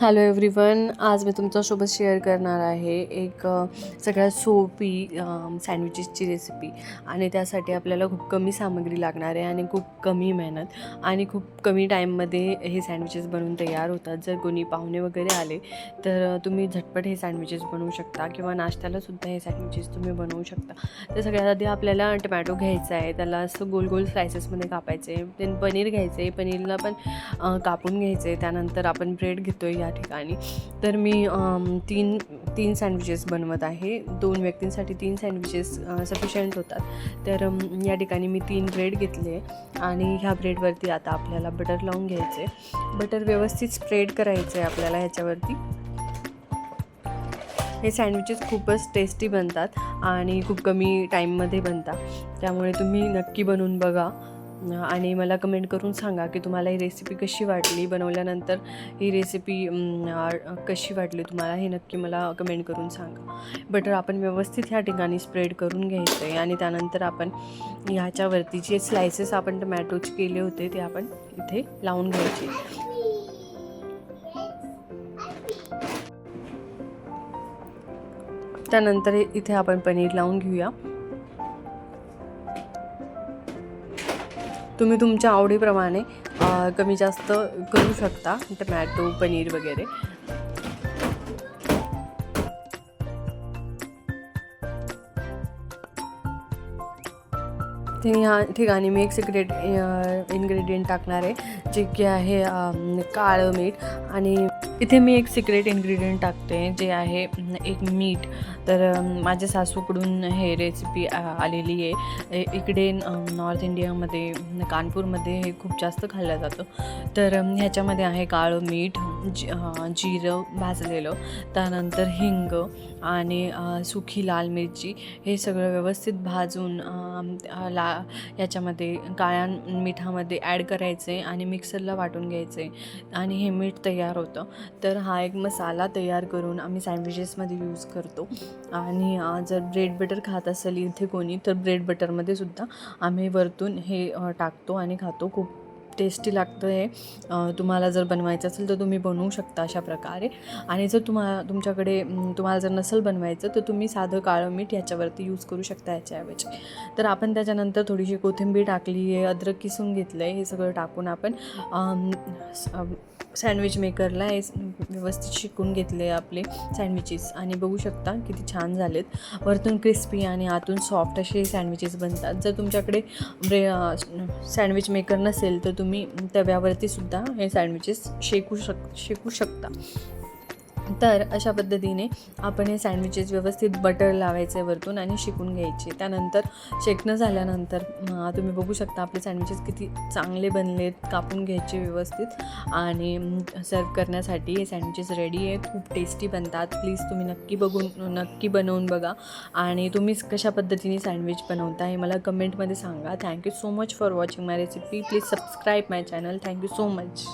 Hello everyone, आज मी तुमच्यासोबत share करणार आहे एक सगळ्यात सोपी सँडविचेसची रेसिपी. आणि त्यासाठी आपल्याला खूप कमी सामग्री लागणार आहे आणि खूप कमी मेहनत आणि खूप कमी टाईममध्ये हे सँडविचेस बनवून तयार होतात. जर कोणी पाहुणे वगैरे आले तर तुम्ही झटपट हे सँडविचेस बनवू शकता किंवा नाश्त्यालासुद्धा हे सँडविचेस तुम्ही बनवू शकता. तर सगळ्यात आधी आपल्याला टमॅटो घ्यायचा आहे, त्याला असं गोल गोल स्लायसेसमध्ये कापायचे. देन पनीर घ्यायचं आहे, पनीरला पण कापून घ्यायचं आहे. त्यानंतर आपण ब्रेड घेतो आहे या ठिकाणी. तर मी तीन सँडविचेस बनवत आहे. 2 व्यक्तींसाठी 3 सँडविचेस सफिशियंट होतात. तर या ठिकाणी मी 3 ब्रेड घेतले आणि ह्या ब्रेडवरती आता आपल्याला बटर लावून घ्यायचे. बटर व्यवस्थित स्प्रेड करायचं आहे आपल्याला ह्याच्यावरती. हे सँडविचेस खूपच टेस्टी बनतात आणि खूप कमी टाईममध्ये बनतात. त्यामुळे तुम्ही नक्की बनवून बघा आणि मला कमेंट करून सांगा की तुम्हाला ही रेसिपी कशी वाटली. बनवल्यानंतर ही रेसिपी कशी वाटली तुम्हाला हे नक्की मला कमेंट करून सांगा. बटर आपण व्यवस्थित ह्या ठिकाणी स्प्रेड करून घ्यायचं आहे आणि त्यानंतर आपण ह्याच्यावरती जे स्लायसेस आपण टमॅटोचे केले होते ते आपण इथे लावून घ्यायचे. त्यानंतर इथे आपण पनीर लावून घेऊया. तुम्ही तुमच्या आवडीप्रमाणे कमी जास्त करू शकता टमॅटो, पनीर वगैरे. ते ह्या ठिकाणी मी एक सिक्रेट इन्ग्रेडियंट टाकणार आहे, जे की आहे काळं मीठ. आणि इथे मी एक सिक्रेट इन्ग्रेडियंट टाकते, जे आहे एक मीठ. तर माझ्या सासूकडून हे रेसिपी आलेली आहे. इकडे नॉर्थ इंडियामध्ये कानपूरमध्ये हे खूप जास्त खाल्लं जातं. तर ह्याच्यामध्ये आहे काळं मीठ, जिरं भाजलेलं, त्यानंतर हिंग आणि सुकी लाल मिरची. हे सगळं व्यवस्थित भाजून याच्यामध्ये काळ्या मिठामध्ये ॲड करायचे आणि मिक्सरला वाटून घ्यायचे आणि हे मीठ तयार होतं. तर हा एक मसाला तयार करून आम्ही सँडविचेसमध्ये यूज करतो. आणि जर ब्रेड बटर खात असेल इथे कोणी, तर ब्रेड बटरमध्ये सुद्धा आम्ही वरतून हे टाकतो आणि खातो. खूप टेस्टी लागतं हे. तुम्हाला जर बनवायचं असेल तर तुम्ही बनवू शकता अशा प्रकारे. आणि जर तुम्हाला जर नसेल बनवायचं तर तुम्ही साधं काळं मीठ याच्यावरती यूज करू शकता याच्याऐवजी. तर आपण त्याच्यानंतर थोडीशी कोथिंबीर टाकली आहे, अद्रक किसून घेतलं आहे. हे सगळं टाकून आपण सँडविच मेकरला हे व्यवस्थित शिकून घेतले आपले सँडविचेस आणि बघू शकता किती छान झालेत. वरतून क्रिस्पी आणि आतून सॉफ्ट असे सँडविचेस बनतात. जर तुमच्याकडे सँडविच मेकर नसेल तर तुम्ही तव्यावरती सुद्धा हे सँडविचेस शेकू शकता. तर अशा पद्धतीने आपण हे सँडविचेस व्यवस्थित बटर लावायचे वरतून आणि शेकून घ्यायचे. त्यानंतर शेकणं झाल्यानंतर तुम्ही बघू शकता आपले सँडविचेस किती चांगले बनलेत. कापून घ्यायचे व्यवस्थित आणि सर्व करण्यासाठी हे सँडविचेस रेडी आहे. खूप टेस्टी बनतात. प्लीज तुम्ही नक्की बनवून बघा आणि तुम्ही कशा पद्धतीने सँडविच बनवता हे मला कमेंटमध्ये सांगा. Thank you so much for watching my recipe. Please subscribe my channel. Thank you so much.